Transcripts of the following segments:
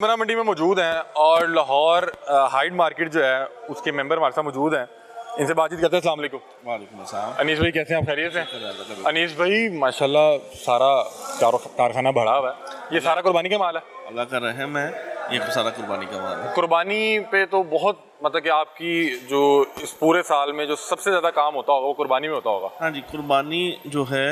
मना मंडी में मौजूद हैं और लाहौर हाइड मार्केट जो है उसके मेंबर हमारे साथ मौजूद हैं। इनसे बातचीत करते हैं। अस्सलाम वालेकुम। वालेकुम अस्सलाम। अनीस भाई कैसे हैं आप? खैरियत से? अनीस भाई माशाल्लाह सारा कारखाना बढ़ा हुआ है, ये सारा कुर्बानी का माल है? अल्लाह का रहम है, ये सारा कुर्बानी का माल है। कुर्बानी पे तो बहुत मतलब कि आपकी जो इस पूरे साल में जो सबसे ज़्यादा काम होता होगा वो कुर्बानी में होता होगा। हाँ जी, कुर्बानी जो है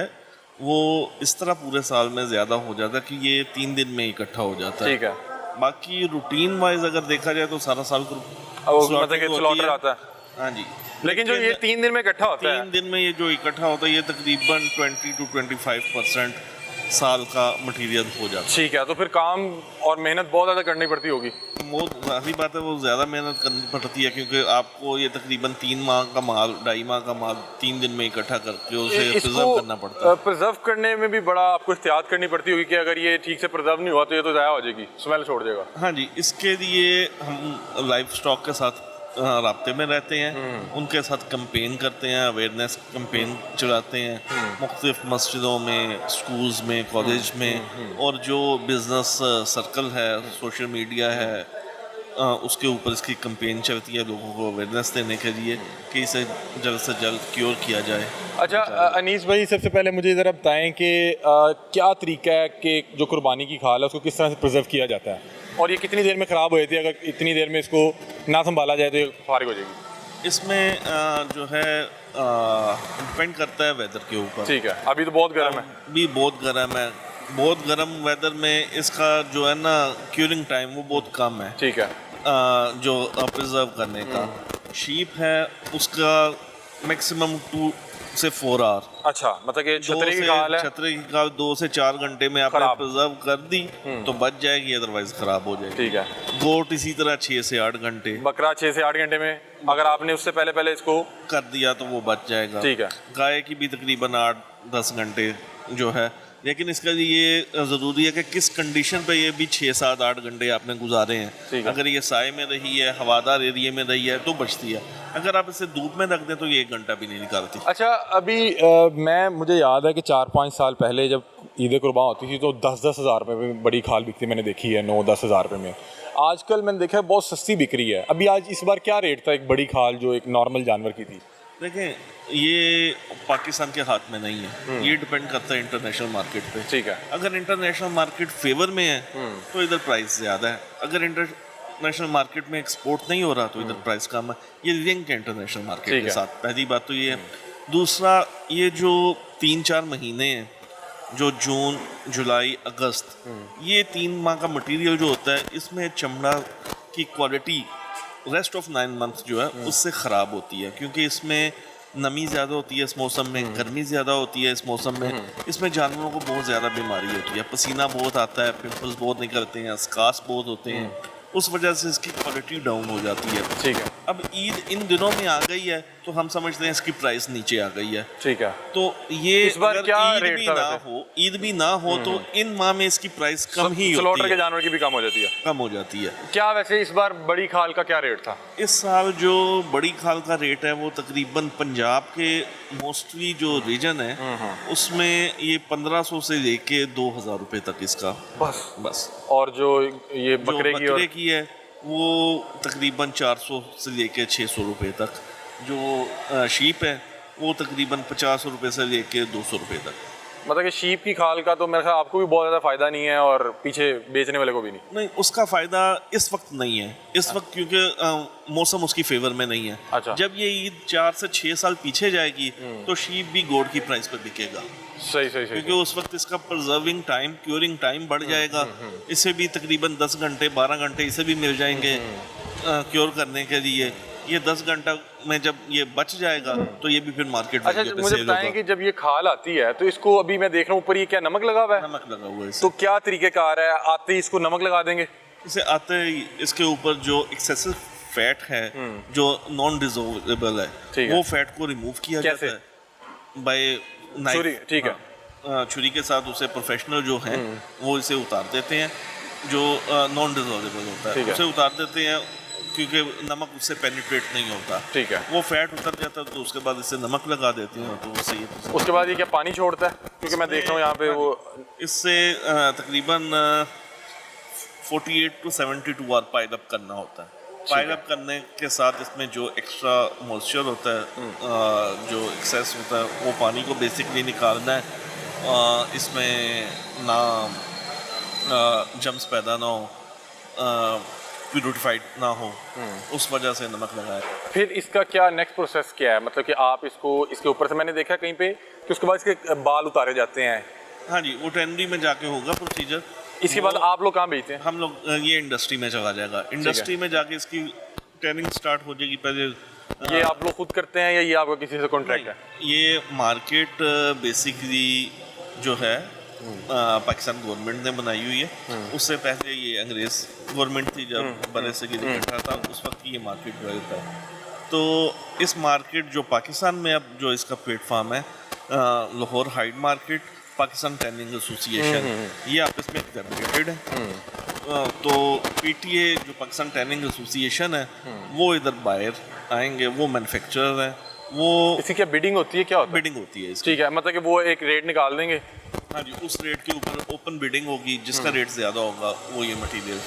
वो इस तरह पूरे साल में ज़्यादा हो जाता है कि ये 3 दिन में इकट्ठा हो जाता है। ठीक है। बाकी रूटीन वाइज अगर देखा जाए तो सारा साल मतलब कि स्लॉटर आता है। हाँ जी, लेकिन जो ये 3 दिन में इकट्ठा होता है, 3 दिन में ये जो इकट्ठा होता है ये तकरीबन 20 to 25% साल का मटेरियल हो जाता है। ठीक है। तो फिर काम और मेहनत बहुत ज़्यादा करनी पड़ती होगी। वो जाहिर बात है, वो ज़्यादा मेहनत करनी पड़ती है क्योंकि आपको ये तकरीबन 3 माह का माल, 2.5 माह का माल 3 दिन में इकट्ठा करके उसे प्रिजर्व करना पड़ता है। प्रिजर्व करने में भी बड़ा आपको एहतियात करनी पड़ती होगी कि अगर ये ठीक से प्रिजर्व नहीं हुआ तो ये तो ज़ाया हो जाएगी, स्मेल छोड़ देगा। हाँ जी, इसके लिए हम लाइफ स्टॉक के साथ राब्ते में रहते हैं, उनके साथ कंपेन करते हैं, अवेयरनेस कंपेन चलाते हैं मुख्तलिफ मस्जिदों में, स्कूल्स में, कॉलेज में, और जो बिज़नेस सर्कल है, सोशल मीडिया है, उसके ऊपर इसकी कंपेन चलती है लोगों को अवेयरनेस देने के लिए कि इसे जल्द से जल्द क्योर किया जाए। अच्छा अनीस भाई, सबसे पहले मुझे ज़रा बताएं कि क्या तरीका है कि जो कुर्बानी की खाल है उसको किस तरह से प्रिजर्व किया जाता है और ये कितनी देर में ख़राब हो जाती है? अगर इतनी देर में इसको ना संभाला जाए तो ये फारिग हो जाएगी। इसमें जो है डिपेंड करता है वेदर के ऊपर। ठीक है। अभी तो बहुत गर्म है। अभी बहुत गर्म है, बहुत गर्म वेदर में इसका जो है ना क्यूरिंग टाइम वो बहुत कम है। ठीक है। जो प्रिजर्व करने का शीप है उसका मैक्सिमम 2 से 4 आवर। अच्छा, मतलब कि छतरी की खाल है, छतरी की खाल 2 से 4 घंटे में आपने प्रिजर्व कर दी तो बच जाएगी, अदरवाइज खराब हो जाएगी। ठीक है। गोट इसी तरह 6 से 8 घंटे, बकरा 6 से 8 घंटे में अगर आपने उससे पहले इसको कर दिया तो वो बच जाएगा। ठीक है। गाय की भी तकरीबन 8-10 घंटे जो है, लेकिन इसका ये ज़रूरी है कि किस कंडीशन पे ये भी 6-7-8 घंटे आपने गुजारे हैं। अगर ये साए में रही है, हवादार एरिया में रही है तो बचती है, अगर आप इसे धूप में रख दें तो ये 1 घंटा भी नहीं निकालती। अच्छा, अभी मुझे याद है कि 4-5 साल पहले जब ईद कुर्बान होती थी तो 10-10 हज़ार रुपये में बड़ी खाल बिकती मैंने देखी है, 9-10 हज़ार रुपये में। आजकल मैंने देखा है बहुत सस्ती बिक रही है। अभी आज इस बार क्या रेट था एक बड़ी खाल जो एक नॉर्मल जानवर की थी? देखें, ये पाकिस्तान के हाथ में नहीं है, ये डिपेंड करता है इंटरनेशनल मार्केट पे। ठीक है। अगर इंटरनेशनल मार्केट फेवर में है तो इधर प्राइस ज़्यादा है, अगर इंटरनेशनल मार्केट में एक्सपोर्ट नहीं हो रहा तो इधर प्राइस कम है। ये लिंक है इंटरनेशनल मार्केट के साथ, पहली बात तो ये है। दूसरा, ये जो 3-4 महीने हैं, जो जून, जुलाई, अगस्त, ये 3 माह का मटेरियल जो होता है, इसमें चमड़ा की क्वालिटी रेस्ट ऑफ 9 मंथ जो है उससे ख़राब होती है क्योंकि इसमें नमी ज़्यादा होती है, इस मौसम में गर्मी ज़्यादा होती है, इस मौसम में इसमें जानवरों को बहुत ज़्यादा बीमारी होती है, पसीना बहुत आता है, पिंपल्स बहुत निकलते हैं, स्कार्स बहुत होते हैं, उस वजह से इसकी क्वालिटी डाउन हो जाती है। ठीक है। अब ईद इन दिनों में आ गई है तो हम समझते हैं इसकी प्राइस नीचे आ गई है। ठीक है। तो ये इस बार क्या रेट था? ईद भी ना हो तो इन माह में इसकी प्राइस कम ही होती है, स्लॉटर के जानवर की भी कम हो जाती है। कम हो जाती है। क्या वैसे इस बार बड़ी खाल का क्या रेट था? इस साल जो बड़ी खाल का रेट है वो तकरीबन पंजाब के मोस्टली जो रीजन है उसमें ये 1500 से लेके 2000 रुपए तक इसका बस। और जो ये बकरे की है वो तकरीबन 400 से लेके 600 रुपए तक। जो शीप है वो तकरीबन 50 रुपए से लेके 200 रुपए तक। मतलब कि शीप की खाल का तो मेरे ख्याल आपको भी बहुत ज़्यादा फ़ायदा नहीं है और पीछे बेचने वाले को भी नहीं। उसका फ़ायदा इस वक्त नहीं है, इस वक्त क्योंकि मौसम उसकी फेवर में नहीं है। अच्छा। जब ये ईद 4 से 6 साल पीछे जाएगी तो शीप भी गोड की प्राइस पर बिकेगा। सही। क्योंकि उस वक्त इसका प्रिजर्विंग टाइम, क्यूरिंग टाइम बढ़ जाएगा, इसे भी तकरीबन 10 घंटे 12 घंटे इसे भी मिल जाएंगे क्योर करने के लिए। ये 10 घंटा में जब ये बच जाएगा तो ये भी फिर मार्केट। अच्छा, मुझे बताएं कि जब ये खाल आती है तो इसको अभी मैं देख रहा हूँ ऊपर ये क्या नमक लगा हुआ है? नमक लगा हुआ है। तो क्या तरीक़ेकार है? आते ही इसको नमक लगा देंगे? इसे आते ही इसके ऊपर जो एक्सेसिव फैट है जो नॉन डिजोल्वेबल है वो फैट को रिमूव किया जाता है बाय नाइफ। ठीक है। छुरी के साथ उसे प्रोफेशनल जो हैं वो इसे उतार देते हैं, जो नॉन डिजोल्वेबल होता है उसे उतार देते हैं क्योंकि नमक उससे पेनिट्रेट नहीं होता। ठीक है। वो फैट उतर जाता है तो उसके बाद इससे नमक लगा देते हैं तो उससे ये उसके बाद ये क्या पानी छोड़ता है? क्योंकि मैं देख रहा हूँ यहाँ पे वो इससे तकरीबन 48 to 72 आवर पाइल अप करना होता है। पाइल अप करने के साथ इसमें जो एक्स्ट्रा मॉइस्चर होता है, जो एक्सेस होता है, वो पानी को बेसिकली निकालना है। इसमें ना जम्स पैदा ना हो, प्यूरिफाइड ना हो, उस वजह से नमक लगाया। फिर इसका क्या नेक्स्ट प्रोसेस क्या है, मतलब कि आप इसको इसके ऊपर से मैंने देखा कहीं पे कि उसके बाद इसके बाल उतारे जाते हैं। हाँ जी, वो टेनरी में जाके होगा प्रोसीजर। इसके बाद आप लोग कहाँ भेजते हैं? हम लोग ये इंडस्ट्री में चला जाएगा। इंडस्ट्री में जाके इसकी ट्रेनिंग स्टार्ट हो जाएगी। पहले ये आप लोग खुद करते हैं या ये आपका किसी से कॉन्ट्रैक्ट है? ये मार्केट बेसिकली जो है पाकिस्तान गवर्नमेंट ने बनाई हुई है। उससे पहले ये अंग्रेज गवर्नमेंट थी, जब बड़े से इकट्ठा था, उस वक्त की ये मार्केट जो है। तो इस मार्केट जो पाकिस्तान में अब जो इसका प्लेटफॉर्म है, Lahore hide market, Pakistan tanning association, ये आपस में एफिलिएटेड है। तो पीटीए जो पाकिस्तान टैनिंग एसोसिएशन है, वो इधर बाहर आएंगे, वो मैन्युफैक्चरर है। वो इसकी क्या बिडिंग होती है, क्या होता है? बिडिंग होती है इसकी। ठीक है, मतलब कि वो एक रेट निकाल देंगे। हाँ जी, उस रेट के ऊपर ओपन बिडिंग होगी, जिसका रेट ज़्यादा होगा वो ये मटीरियल